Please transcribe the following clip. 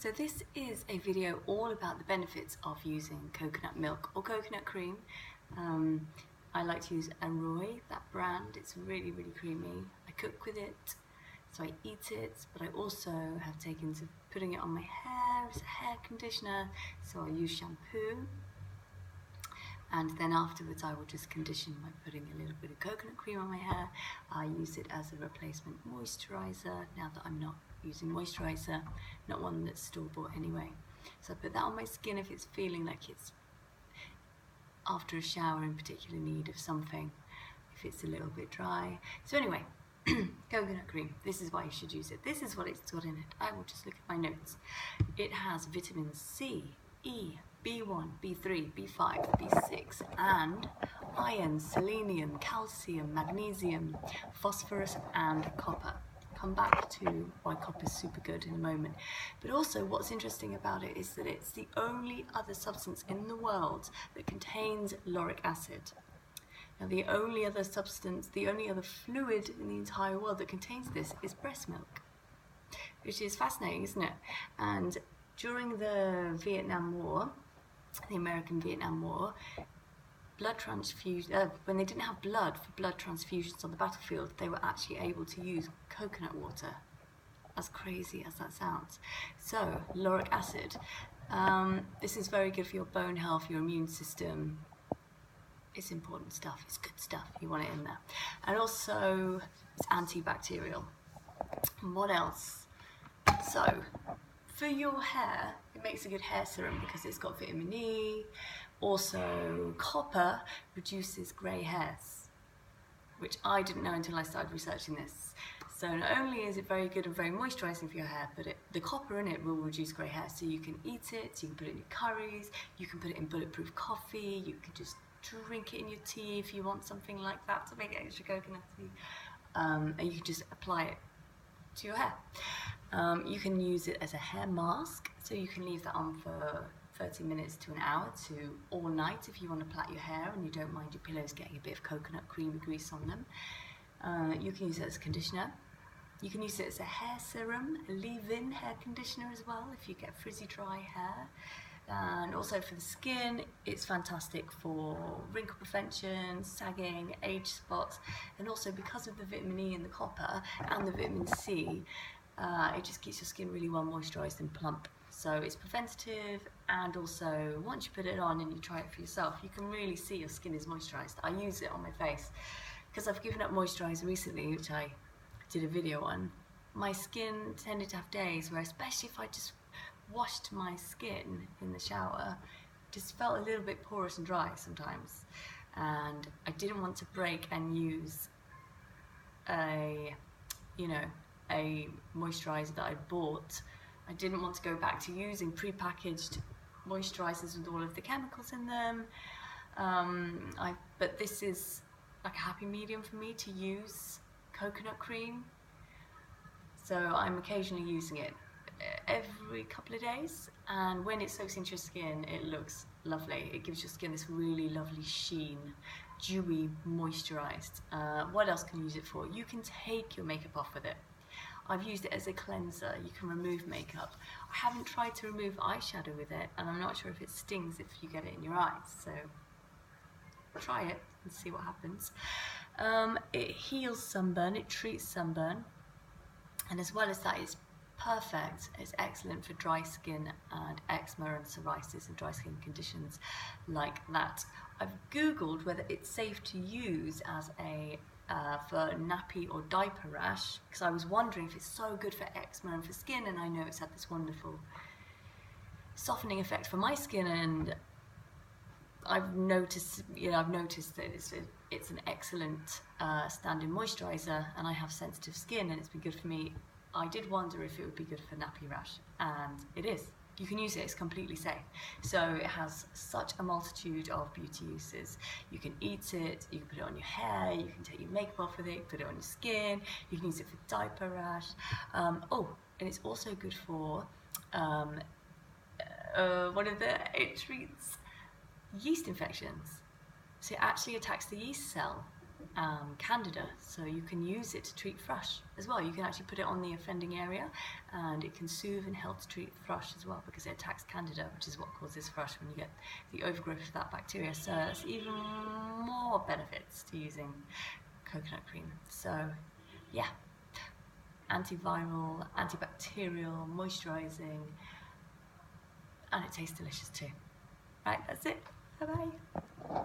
So this is a video all about the benefits of using coconut milk or coconut cream. I like to use Lauric, that brand. It's really, really creamy. I cook with it, so I eat it, but I also have taken to putting it on my hair as a hair conditioner, so I use shampoo. And then afterwards I will just condition by putting a little bit of coconut cream on my hair. I use it as a replacement moisturiser now that I'm not using moisturiser, not one that's store-bought anyway. So I put that on my skin if it's feeling like it's after a shower in particular need of something, if it's a little bit dry. So anyway, coconut cream, this is why you should use it. This is what it's got in it. I will just look at my notes. It has vitamins C, E, B1, B3, B5, B6 and iron, selenium, calcium, magnesium, phosphorus and copper. Come back to why copper is super good in a moment. But also what's interesting about it is that it's the only other substance in the world that contains lauric acid. Now the only other substance, the only other fluid in the entire world that contains this is breast milk, which is fascinating, isn't it? And during the Vietnam War, the American Vietnam War, blood transfusion, when they didn't have blood for blood transfusions on the battlefield, they were actually able to use coconut water, as crazy as that sounds. So, lauric acid, this is very good for your bone health, your immune system. It's important stuff, it's good stuff, you want it in there. And also, it's antibacterial. And what else? So, for your hair, it makes a good hair serum because it's got vitamin E. Also, copper reduces grey hairs, which I didn't know until I started researching this. So not only is it very good and very moisturising for your hair, but the copper in it will reduce grey hair. So you can eat it, you can put it in your curries, you can put it in bulletproof coffee, you can just drink it in your tea if you want something like that to make it extra coconutty. And you can just apply it to your hair. You can use it as a hair mask, so you can leave that on for 30 minutes to an hour to all night if you want to plait your hair and you don't mind your pillows getting a bit of coconut creamy grease on them. You can use it as a conditioner. You can use it as a hair serum, a leave-in hair conditioner as well if you get frizzy dry hair. And also for the skin, it's fantastic for wrinkle prevention, sagging, age spots, and also because of the vitamin E and the copper and the vitamin C, it just keeps your skin really well moisturised and plump. So it's preventative, and also once you put it on and you try it for yourself, you can really see your skin is moisturised. I use it on my face because I've given up moisturiser recently, which I did a video on. My skin tended to have days where, especially if I just washed my skin in the shower, just felt a little bit porous and dry sometimes, and I didn't want to break and use a moisturiser that I bought. I didn't want to go back to using pre-packaged moisturisers with all of the chemicals in them. But this is like a happy medium for me to use coconut cream. So I'm occasionally using it every couple of days, and when it soaks into your skin, it looks lovely. It gives your skin this really lovely sheen, dewy, moisturised. What else can you use it for? You can take your makeup off with it. I've used it as a cleanser. You can remove makeup. I haven't tried to remove eyeshadow with it, and I'm not sure if it stings if you get it in your eyes, so try it and see what happens. It heals sunburn, it treats sunburn, and as well as that, it's perfect. It's excellent for dry skin and eczema and psoriasis and dry skin conditions like that. I've googled whether it's safe to use as a for nappy or diaper rash, because I was wondering if it's so good for eczema and for skin, and I know it's had this wonderful softening effect for my skin, and I've noticed that it's an excellent stand-in moisturiser, and I have sensitive skin and it's been good for me. I did wonder if it would be good for nappy rash, and it is. You can use it, it's completely safe. So it has such a multitude of beauty uses. You can eat it, you can put it on your hair, you can take your makeup off with it, put it on your skin, you can use it for diaper rash. And it's also good for, it treats yeast infections. So it actually attacks the yeast cell, candida, so you can use it to treat thrush as well. You can actually put it on the offending area and it can soothe and help to treat thrush as well, because it attacks candida, which is what causes thrush when you get the overgrowth of that bacteria. So it's even more benefits to using coconut cream. So yeah, antiviral, antibacterial, moisturizing, and it tastes delicious too. Right, that's it. Bye bye.